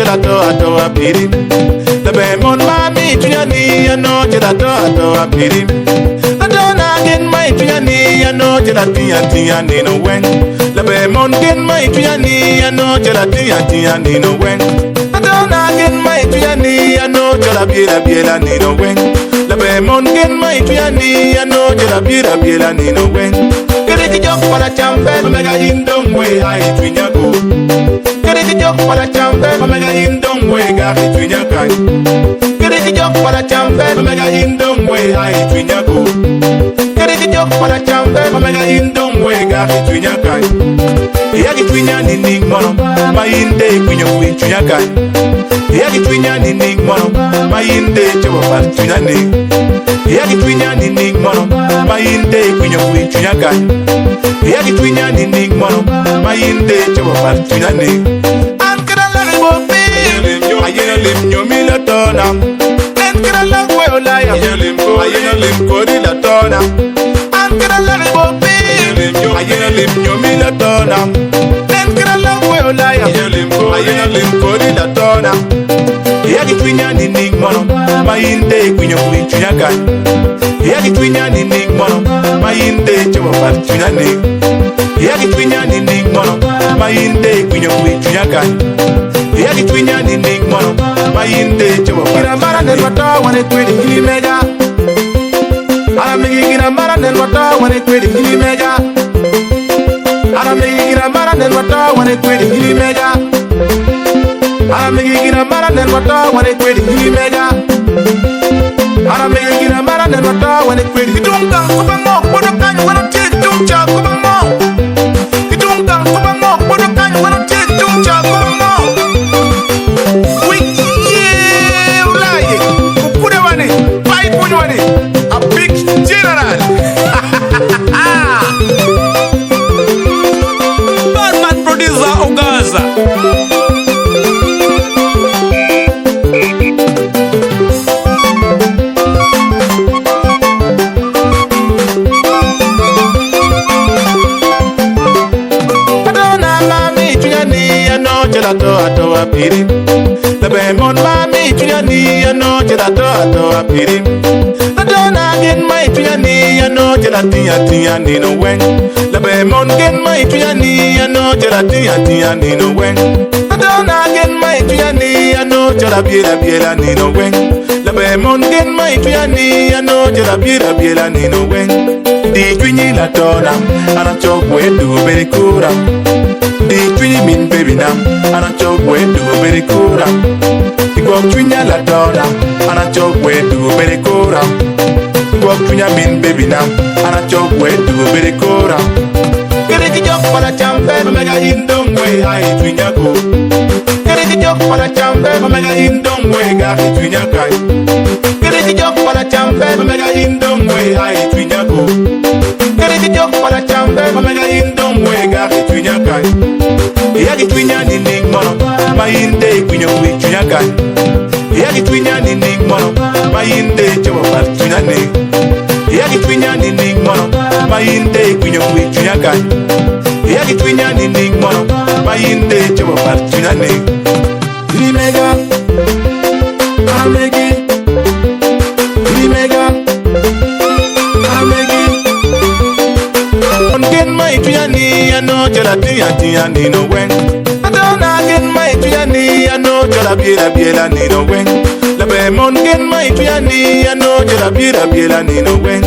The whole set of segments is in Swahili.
gelato ato apiri. The Bemon Mami Triani, I know gelato ato apiri. I don't again my Triani, I know gelatia Nino when. The Bemon get my Triani, I know gelatia Nino when. I don't again my Triani, I know gelabira Nino when. The Bemon get my Triani, I know gelabira Nino when. Get it joke for a chamber, mega in don't way, I twin your go. Get it joke for a chamber, mega in don't way, got it twin your kind. Get it joke for a chamber, mega in don't way, I twin your go. Get it joke for a chamber, mega in don't way, got it twin your kind. Here it twin your ninning mono, my in day when you win to your kind. Here it twin your ninning mono, my in day to a twin your name. Here it twin your ninning mono, my in day when you win to your kind. Here it twin your ninning mono, my in day to a twin your name. I'm gonna let it go, baby. I ain't a limb, you mean a tona. And get a long way, I ain't a limb, Corilla tona. I'm gonna let it go, baby. I ain't a limb, you mean a tona. And get a long way, I ain't a limb, Corilla tona. Here it twin your ninning mono, my in day when you win to your guy. Here it twin your ninning mono, my in day to a twin your name. Here it twin your ninning mono, my in day when you win to your guy. Here it twin your ninning mono, my in day to a twin. I'm a man what when it pretty mega. I'm making a man and what when it pretty mega. I'm making a man and what when it pretty mega. I'm making a man and what when it pretty mega. I'm making a man and what when it pretty. Don't come on, what a kind of what take, don't chop, come on. You don't come on, what a kind of what take, don't chop, come on. We, yeah, like, put a money, 5 money, a big general. Batman producer Ogaza. Gelato ato apiri. The Bemon Mami Triani, I know gelato ato apiri. I don't again my Triani, I know gelatia Nino when. The Bemon get my Triani, I know gelatia Nino when. I don't again my Triani, I know gelabira Nino when. The Bemon get my Triani, I know gelabira Nino when. Di twini la tona, and I chop way to very cool. The twin mean baby now, and I chop way to very cool. The go twin la donna, and I chop way to very cool. Go twin mean baby now, and I chop way to very cool. Get it joke for a chamber, mega in don't way, I twin ya go. Get it joke for a chamber, mega in don't way, got it twin ya guy. Get it joke for a chamber, mega in don't way, I twin ya go. Get it joke for a chamber, mega in don't way, got it twin ya guy. Here it twin your ninning mono, my in day when you win to your guy. Here it twin your ninning mono, my in day to a twin your name. Here it twin your ninning mono, my in day when you win to your guy. Here it twin your ninning mono, my in day to a twin your name. Mega, I'm making, mega, I'm making. Get my Triani, I know gelatia Nino when. I don't get my Triani, I know gelabira Nino when. The Bemon get my Triani, I know gelabira Nino when.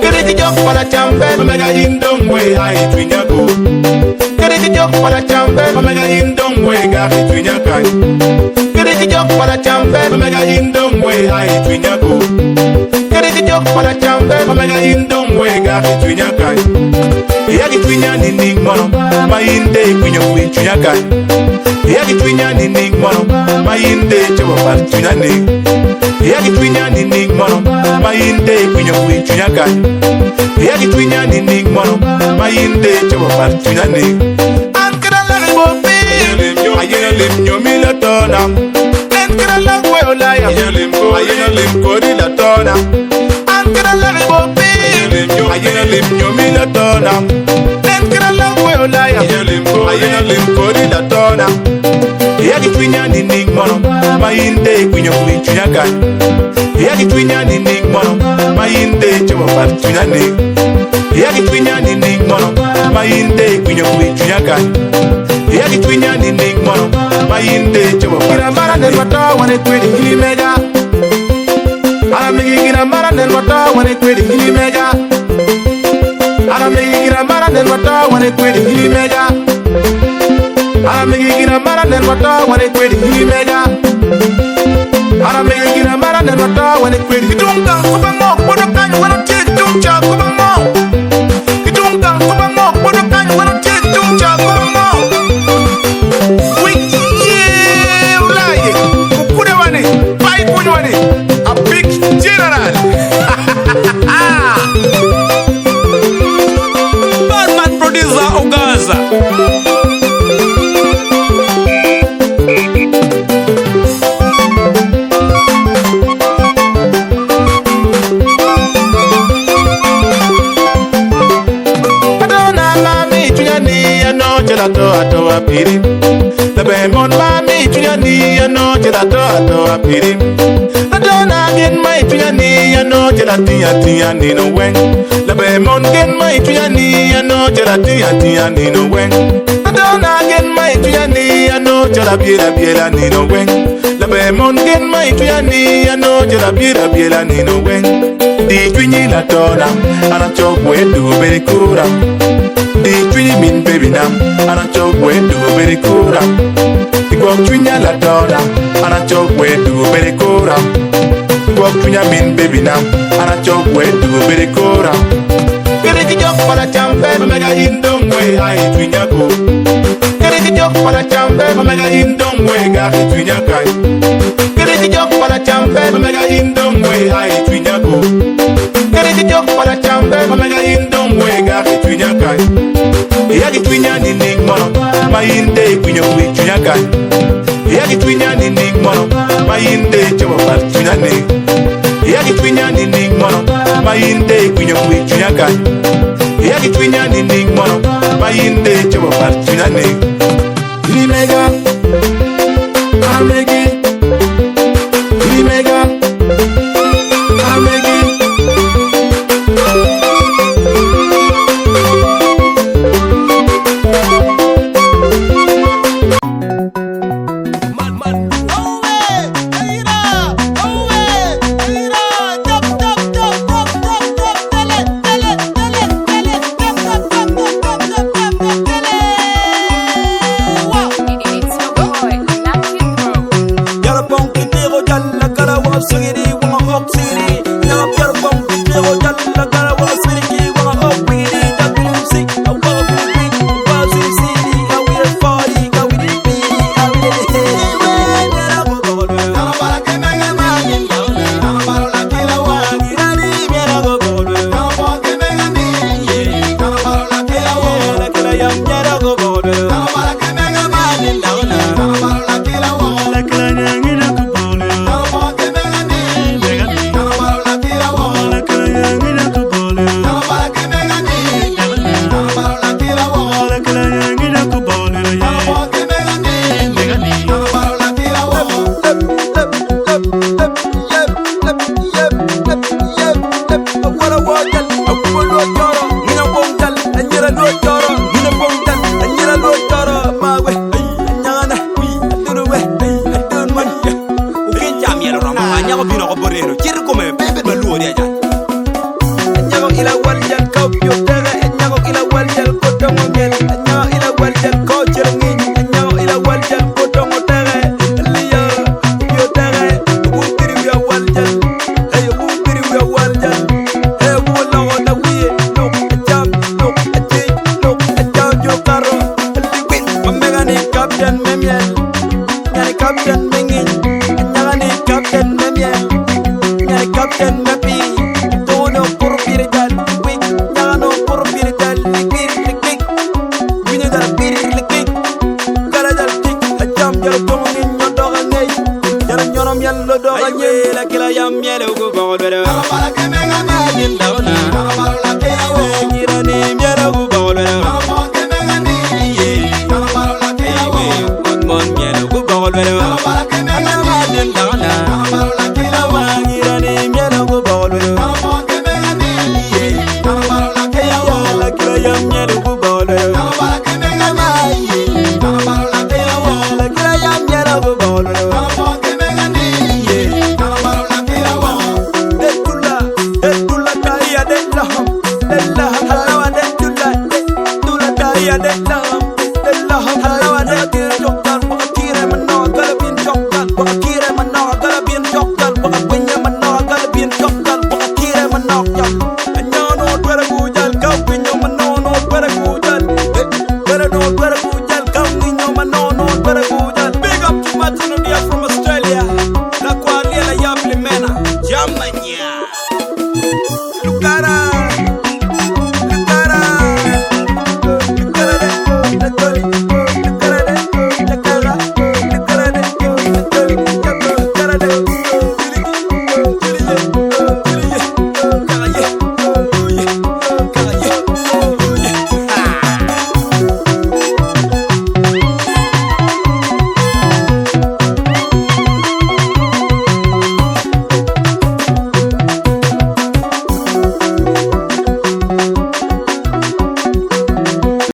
Get it joke for a chamber, mega in don't way, I twin ya go. Get it joke for a chamber, mega in don't way, got it twin ya kind. Get it joke for a chamber, mega in don't way, I twin ya go. Get it joke for a chamber, mega in don't way, got it twin ya kind. Here it twin your ninning mono, my in day when you win to your guy. Here it twin your ninning mono, my in day to a twin your name. Here it twin your ninning mono, my in day when you win to your guy. Here it twin your ninning mono, my in day to a twin your name. I'm gonna let it go, baby. I ain't a limb, you mean a tona. And get a long way, I ain't a limb, Corilla tona. I'm gonna let it go, baby. I ain't a limb, you mean a tona. And get a long way, I ain't a limb, Corilla tona. Here Yagi twinya ni ning mono, mainde kunyo kuichunya kai. Yagi twinya ni ning mono, mainde chama par chunya ni. Yagi twinya ni ning mono, mainde kunyo kuichunya kai. Yagi twinya ni ning mono, mainde chama par. Kira mara nen wata wane kwedi hili mega. Ara megi kira mara nen wata wane kwedi hili mega. Ara megi kira mara nen wata wane kwedi hili mega. Ara megi kira mara nen wata wane kwedi hili mega. Ara megi kira mara nen wata wane kwedi. Kidunga kubango bodo kanyo wano tie kidunga kubango. Kidunga kubango bodo kanyo wano tie kidunga kubango. Wiki ye ulaye kukude wane pai kunyo wane a big general. Badman producer Ogaza. Ato apiri, the Bemon Mammy Triani, and no gelato apiri. I don't again my Triani, and no gelatia, no when. The Bemon get my Triani, and no gelatia, no when. I don't again my Triani, and no gelabira, no when. The Bemon get my Triani, and no gelabira, no when. The Twinny La Donna, and a chop way to very cool. The twinny mean baby now, and a chop way to very cool. The walk twinya la donna, and a chop way to very cool. The walk twinya mean baby now, and a chop way to very cool. Get it joke for a champ, mega in don't way, I twinya go. Get it joke for a champ, mega in don't way, got it twinya guy. Get it joke for a champ, mega in don't way, I twinya go. Get it joke for a champ, mega in don't way, got it twinya guy. Yagi twinya ni ning mono, mainde kunyo kuichunya kai. Yagi twinya ni ning mono, mainde chama par chunya ni. Yagi twinya ni ning mono, mainde kunyo kuichunya kai. Yagi twinya ni ning mono, mainde chama par chunya ni. Ili mega, amegi. Ili mega, amegi. Big up to Martin from Australia.